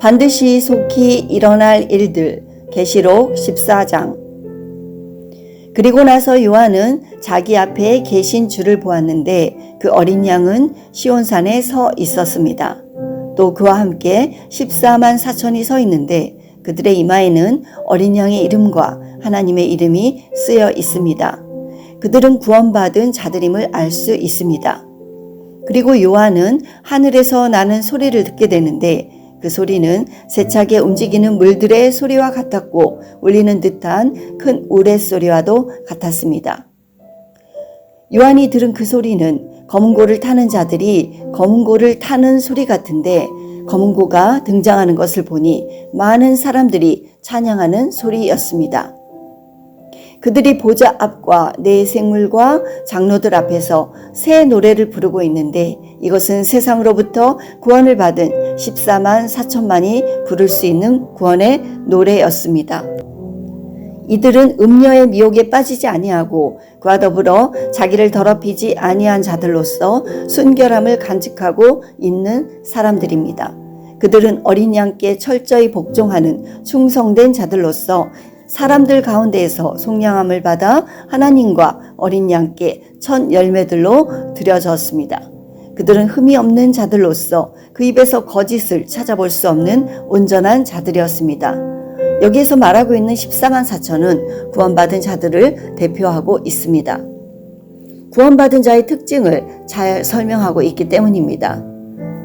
반드시 속히 일어날 일들. 계시록 14장. 그리고 나서 요한은 자기 앞에 계신 주를 보았는데 그 어린 양은 시온산에 서 있었습니다. 또 그와 함께 14만 4천이 서 있는데 그들의 이마에는 어린 양의 이름과 하나님의 이름이 쓰여 있습니다. 그들은 구원받은 자들임을 알 수 있습니다. 그리고 요한은 하늘에서 나는 소리를 듣게 되는데 그 소리는 세차게 움직이는 물들의 소리와 같았고 울리는 듯한 큰 우레소리와도 같았습니다. 요한이 들은 그 소리는 검은고를 타는 자들이 검은고를 타는 소리 같은데 검은고가 등장하는 것을 보니 많은 사람들이 찬양하는 소리였습니다. 그들이 보좌 앞과 네 생물과 장로들 앞에서 새 노래를 부르고 있는데 이것은 세상으로부터 구원을 받은 14만 4천만이 부를 수 있는 구원의 노래였습니다. 이들은 음녀의 미혹에 빠지지 아니하고 그와 더불어 자기를 더럽히지 아니한 자들로서 순결함을 간직하고 있는 사람들입니다. 그들은 어린 양께 철저히 복종하는 충성된 자들로서 사람들 가운데에서 속량함을 받아 하나님과 어린 양께 첫 열매들로 드려졌습니다. 그들은 흠이 없는 자들로서 그 입에서 거짓을 찾아볼 수 없는 온전한 자들이었습니다. 여기에서 말하고 있는 14만 4천은 구원받은 자들을 대표하고 있습니다. 구원받은 자의 특징을 잘 설명하고 있기 때문입니다.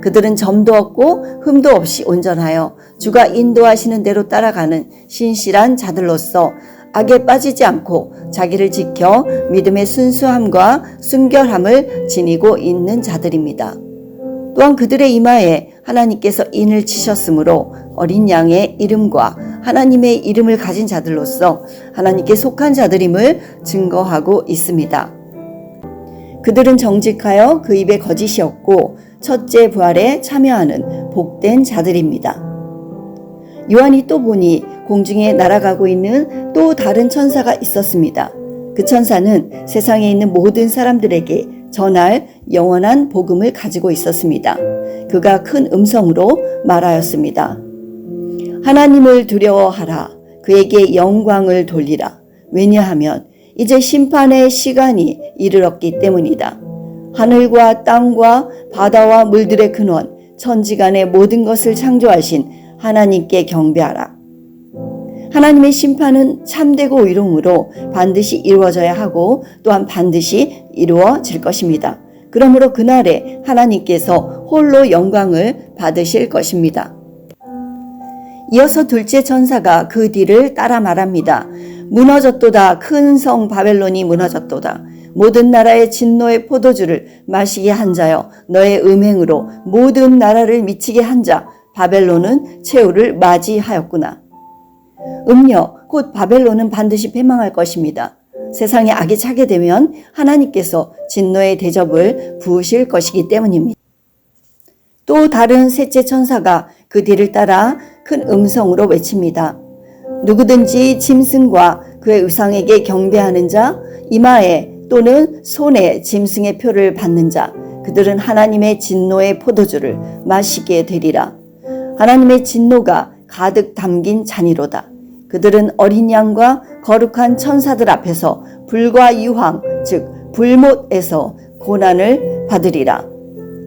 그들은 점도 없고 흠도 없이 온전하여 주가 인도하시는 대로 따라가는 신실한 자들로서 악에 빠지지 않고 자기를 지켜 믿음의 순수함과 순결함을 지니고 있는 자들입니다. 또한 그들의 이마에 하나님께서 인을 치셨으므로 어린 양의 이름과 하나님의 이름을 가진 자들로서 하나님께 속한 자들임을 증거하고 있습니다. 그들은 정직하여 그 입에 거짓이 없고 첫째 부활에 참여하는 복된 자들입니다. 요한이 또 보니 공중에 날아가고 있는 또 다른 천사가 있었습니다. 그 천사는 세상에 있는 모든 사람들에게 전할 영원한 복음을 가지고 있었습니다. 그가 큰 음성으로 말하였습니다. 하나님을 두려워하라. 그에게 영광을 돌리라. 왜냐하면 이제 심판의 시간이 이르렀기 때문이다. 하늘과 땅과 바다와 물들의 근원, 천지간의 모든 것을 창조하신 하나님께 경배하라. 하나님의 심판은 참되고 의로움으로 반드시 이루어져야 하고 또한 반드시 이루어질 것입니다. 그러므로 그날에 하나님께서 홀로 영광을 받으실 것입니다. 이어서 둘째 천사가 그 뒤를 따라 말합니다. 무너졌도다. 큰 성 바벨론이 무너졌도다. 모든 나라의 진노의 포도주를 마시게 한 자여 너의 음행으로 모든 나라를 미치게 한 자 바벨론은 최후를 맞이하였구나. 음녀 곧 바벨론은 반드시 패망할 것입니다. 세상에 악이 차게 되면 하나님께서 진노의 대접을 부으실 것이기 때문입니다. 또 다른 셋째 천사가 그 뒤를 따라 큰 음성으로 외칩니다. 누구든지 짐승과 그의 우상에게 경배하는 자, 이마에 또는 손에 짐승의 표를 받는 자, 그들은 하나님의 진노의 포도주를 마시게 되리라. 하나님의 진노가 가득 담긴 잔이로다. 그들은 어린 양과 거룩한 천사들 앞에서 불과 유황, 즉 불못에서 고난을 받으리라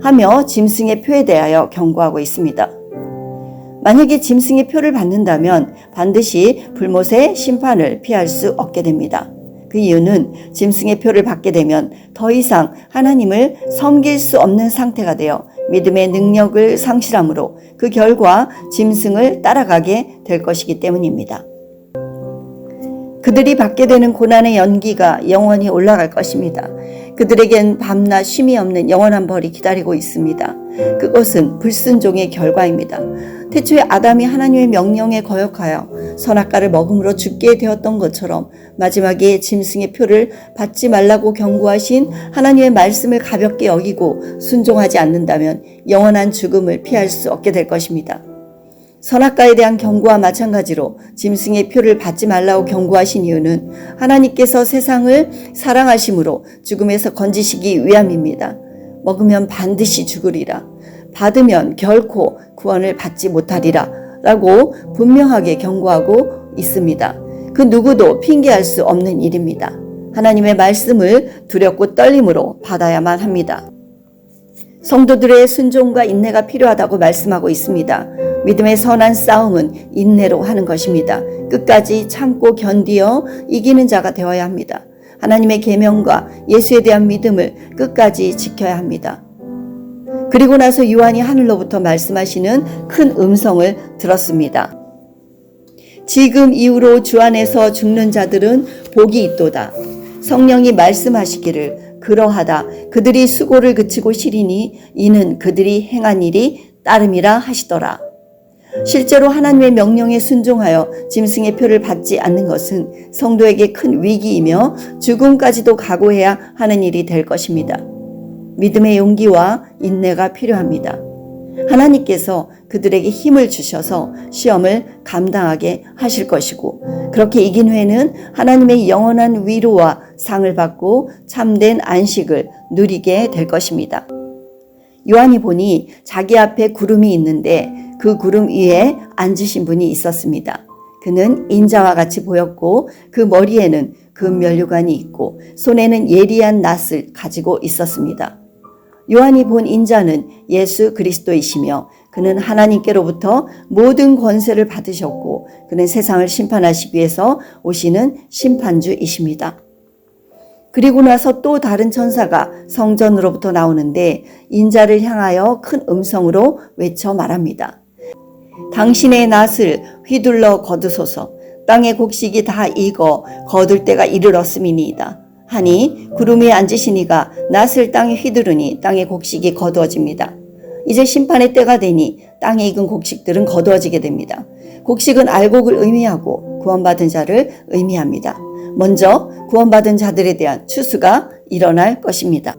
하며 짐승의 표에 대하여 경고하고 있습니다. 만약에 짐승의 표를 받는다면 반드시 불못의 심판을 피할 수 없게 됩니다. 그 이유는 짐승의 표를 받게 되면 더 이상 하나님을 섬길 수 없는 상태가 되어 믿음의 능력을 상실함으로 그 결과 짐승을 따라가게 될 것이기 때문입니다. 그들이 받게 되는 고난의 연기가 영원히 올라갈 것입니다. 그들에겐 밤낮 쉼이 없는 영원한 벌이 기다리고 있습니다. 그것은 불순종의 결과입니다. 태초에 아담이 하나님의 명령에 거역하여 선악과를 먹음으로 죽게 되었던 것처럼 마지막에 짐승의 표를 받지 말라고 경고하신 하나님의 말씀을 가볍게 여기고 순종하지 않는다면 영원한 죽음을 피할 수 없게 될 것입니다. 선악과에 대한 경고와 마찬가지로 짐승의 표를 받지 말라고 경고하신 이유는 하나님께서 세상을 사랑하심으로 죽음에서 건지시기 위함입니다. 먹으면 반드시 죽으리라. 받으면 결코 구원을 받지 못하리라 라고 분명하게 경고하고 있습니다. 그 누구도 핑계할 수 없는 일입니다. 하나님의 말씀을 두렵고 떨림으로 받아야만 합니다. 성도들의 순종과 인내가 필요하다고 말씀하고 있습니다. 믿음의 선한 싸움은 인내로 하는 것입니다. 끝까지 참고 견디어 이기는 자가 되어야 합니다. 하나님의 계명과 예수에 대한 믿음을 끝까지 지켜야 합니다. 그리고 나서 요한이 하늘로부터 말씀하시는 큰 음성을 들었습니다. 지금 이후로 주 안에서 죽는 자들은 복이 있도다. 성령이 말씀하시기를 그러하다. 그들이 수고를 그치고 쉬리니 이는 그들이 행한 일이 따름이라 하시더라. 실제로 하나님의 명령에 순종하여 짐승의 표를 받지 않는 것은 성도에게 큰 위기이며 죽음까지도 각오해야 하는 일이 될 것입니다. 믿음의 용기와 인내가 필요합니다. 하나님께서 그들에게 힘을 주셔서 시험을 감당하게 하실 것이고 그렇게 이긴 후에는 하나님의 영원한 위로와 상을 받고 참된 안식을 누리게 될 것입니다. 요한이 보니 자기 앞에 구름이 있는데 그 구름 위에 앉으신 분이 있었습니다. 그는 인자와 같이 보였고 그 머리에는 금면류관이 있고 손에는 예리한 낫을 가지고 있었습니다. 요한이 본 인자는 예수 그리스도이시며 그는 하나님께로부터 모든 권세를 받으셨고 그는 세상을 심판하시기 위해서 오시는 심판주이십니다. 그리고 나서 또 다른 천사가 성전으로부터 나오는데 인자를 향하여 큰 음성으로 외쳐 말합니다. 당신의 낫을 휘둘러 거두소서. 땅의 곡식이 다 익어 거둘 때가 이르렀음이니이다. 하니 구름 위에 앉으시니가 낫을 땅에 휘두르니 땅의 곡식이 거두어집니다. 이제 심판의 때가 되니 땅에 익은 곡식들은 거두어지게 됩니다. 곡식은 알곡을 의미하고 구원받은 자를 의미합니다. 먼저 구원받은 자들에 대한 추수가 일어날 것입니다.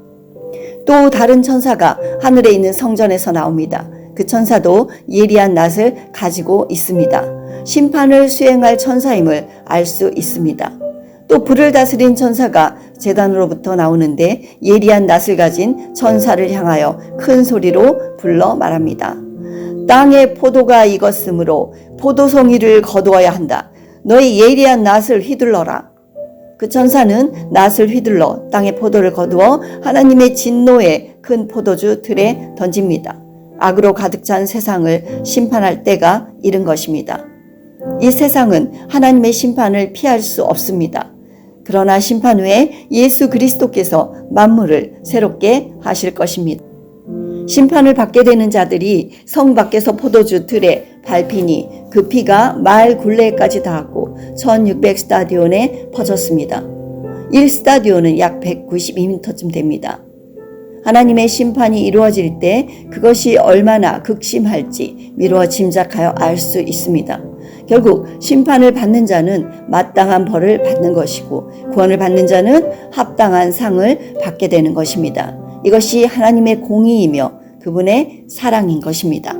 또 다른 천사가 하늘에 있는 성전에서 나옵니다. 그 천사도 예리한 낫을 가지고 있습니다. 심판을 수행할 천사임을 알 수 있습니다. 또 불을 다스린 천사가 제단으로부터 나오는데 예리한 낫을 가진 천사를 향하여 큰 소리로 불러 말합니다. 땅에 포도가 익었으므로 포도송이를 거두어야 한다. 너희 예리한 낫을 휘둘러라. 그 천사는 낫을 휘둘러 땅에 포도를 거두어 하나님의 진노의 큰 포도주 틀에 던집니다. 악으로 가득 찬 세상을 심판할 때가 이른 것입니다. 이 세상은 하나님의 심판을 피할 수 없습니다. 그러나 심판 후에 예수 그리스도께서 만물을 새롭게 하실 것입니다. 심판을 받게 되는 자들이 성 밖에서 포도주 틀에 밟히니 그 피가 마을 굴레까지 닿았고 1600 스타디온에 퍼졌습니다. 1스타디온은 약 192m쯤 됩니다. 하나님의 심판이 이루어질 때 그것이 얼마나 극심할지 미루어 짐작하여 알 수 있습니다. 결국 심판을 받는 자는 마땅한 벌을 받는 것이고 구원을 받는 자는 합당한 상을 받게 되는 것입니다. 이것이 하나님의 공의이며 그분의 사랑인 것입니다.